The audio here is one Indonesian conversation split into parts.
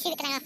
Sini tenang.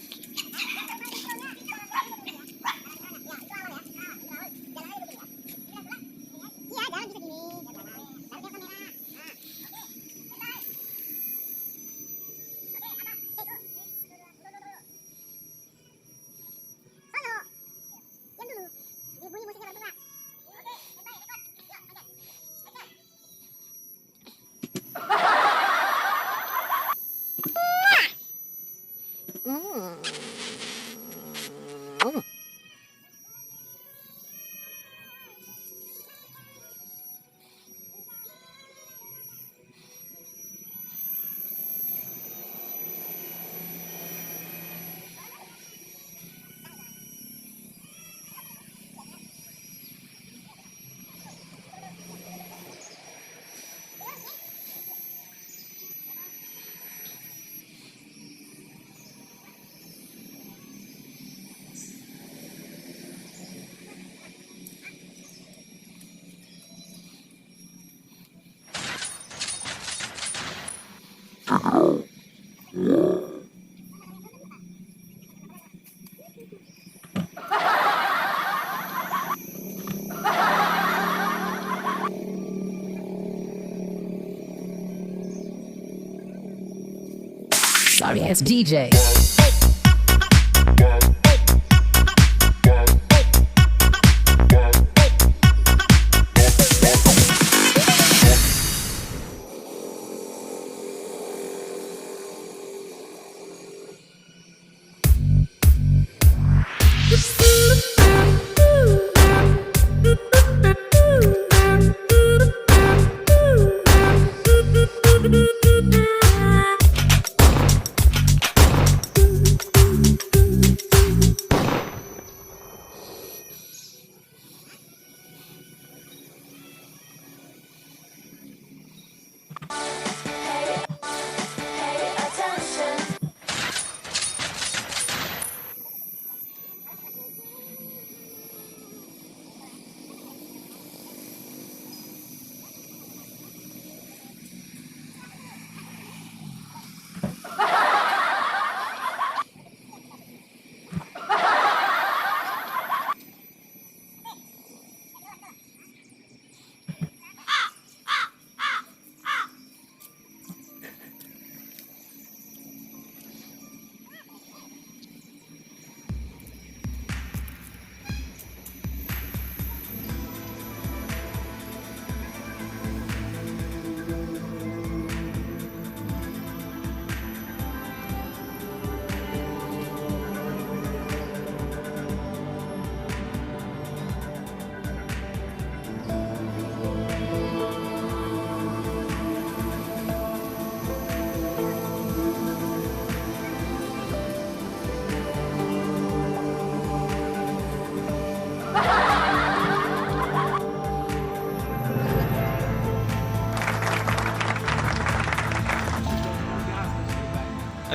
as DJ.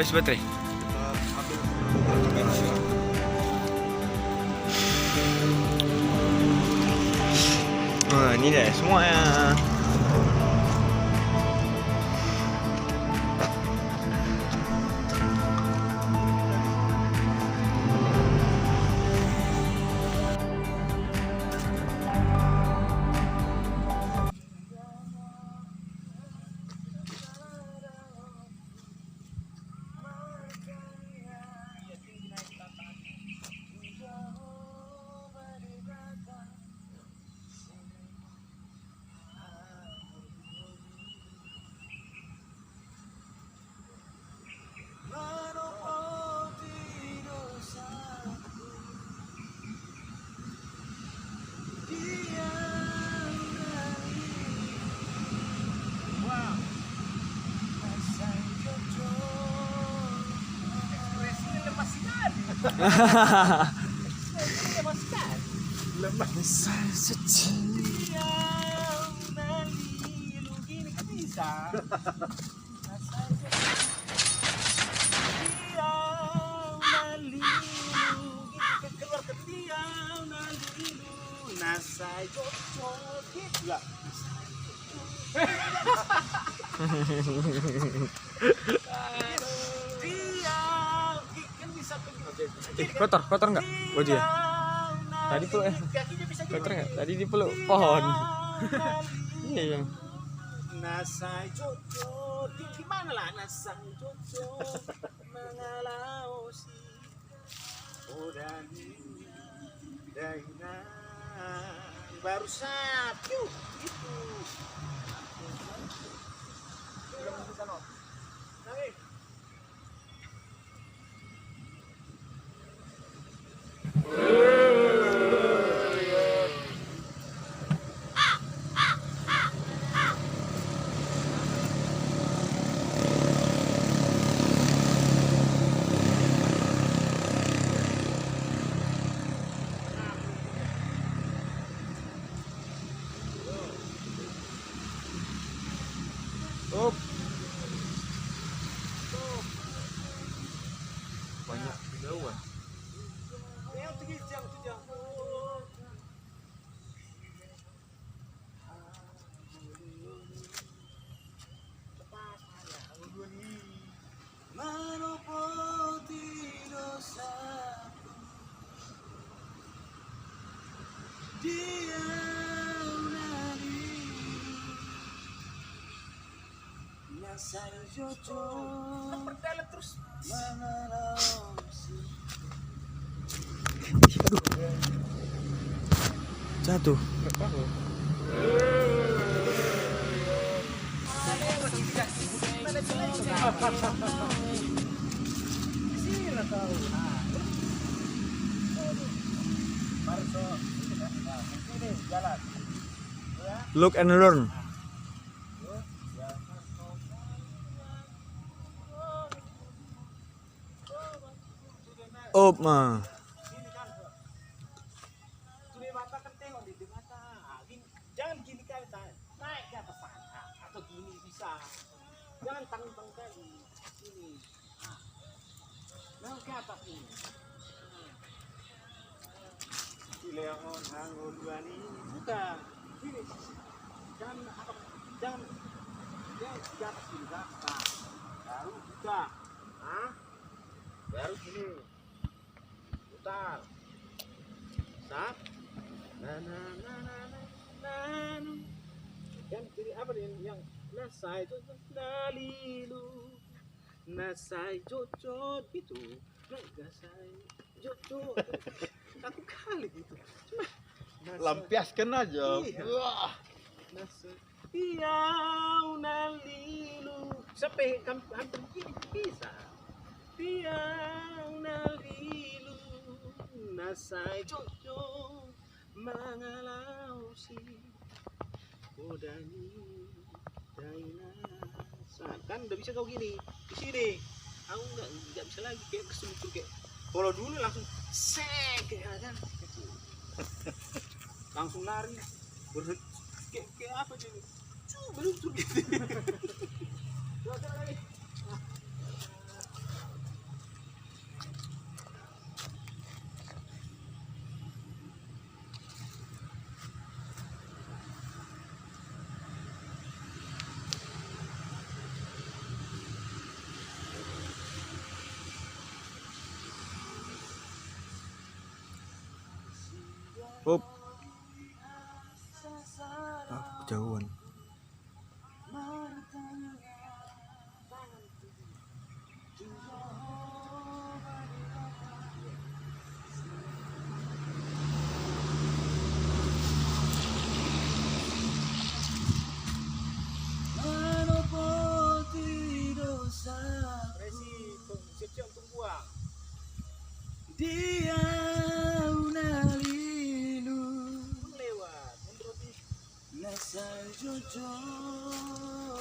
Habis baterai. Ini dah semua ya. Lemas secia gini kan bisa. Keluar ke diam nalilu nasai cocok gitu lah. Kotor nggak baju ya? Tadi tuh kotor nggak? Tadi dipeluk pohon. Iya. Nasai cocok gimana lah nasai cocok mengalau si odani daina baru satu itu. Oh. Banyak jauh. Perdalam terus. Jatuh. Look and learn. Up mah. Sudah mata kan tengok di mata. Jangan gini kali naik ke atas sana atau gini bisa. Jangan tanggung kali ini. Nah ke atas ini. Leon hangun bani bukan gini. Jangan jangan di atas ini kan. Nah, baru buka. Baru gini. Putar. Sap. Yang jadi apa nih yang nasai cocot dalilu nasai cocot gitu nasai cocot aku kali gitu cuma Lampiaskan aja. Iya. Wah. nasai piau nalilu sampai hampir gini bisa piau nalilu nasai cocot mengalau si Kodani Dainasa kan udah bisa kau gini di sini aku nggak bisa lagi kayak keselutur kayak kalau dulu langsung sek kayak kan langsung lari berhenti kayak apa jadi beluncur gitu coba lagi Up. Kejauhan. siap-siap untuk buang Dia unalilu lewat menurut ini nasai jujur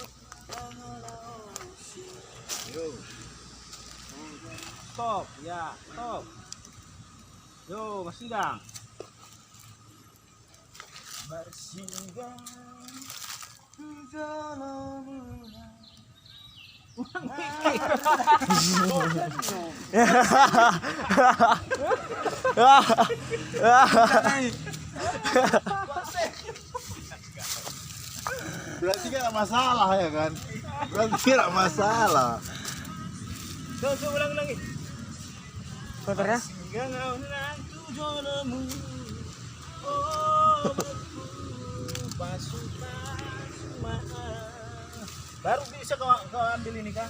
yo stop ya stop yo masih dang bersinggah dalam berarti kan ada masalah ya kan? Berarti ada masalah. coba ulang-ulangi Kotornya? Gangau nantu jodohmu oh pasukan baru bisa kau ambil ini kan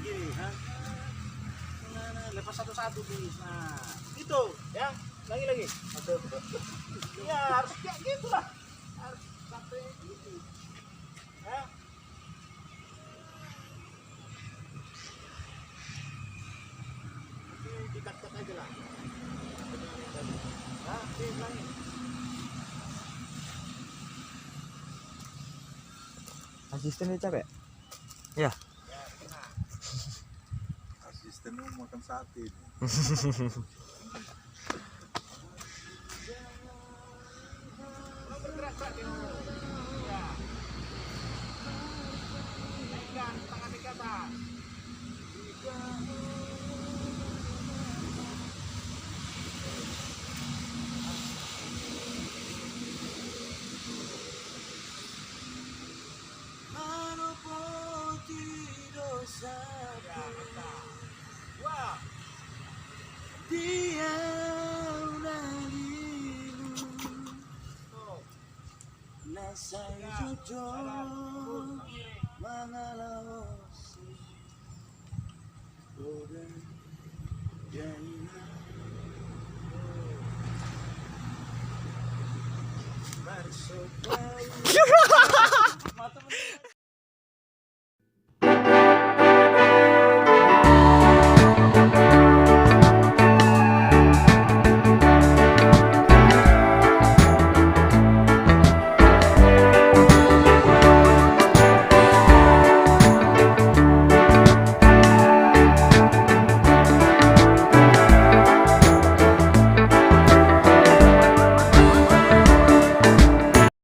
gini lepas satu-satu bisa itu ya lagi ya harus kayak gitu lah harus sampai gitu ya dikat-kat aja lah lagi Asistennya capek? Ya. Asisten mau makan sate ini. bergerak Pak ya naikkan tangan di atas wah Dia unalilu tuh nasai ada jujur kiri Verso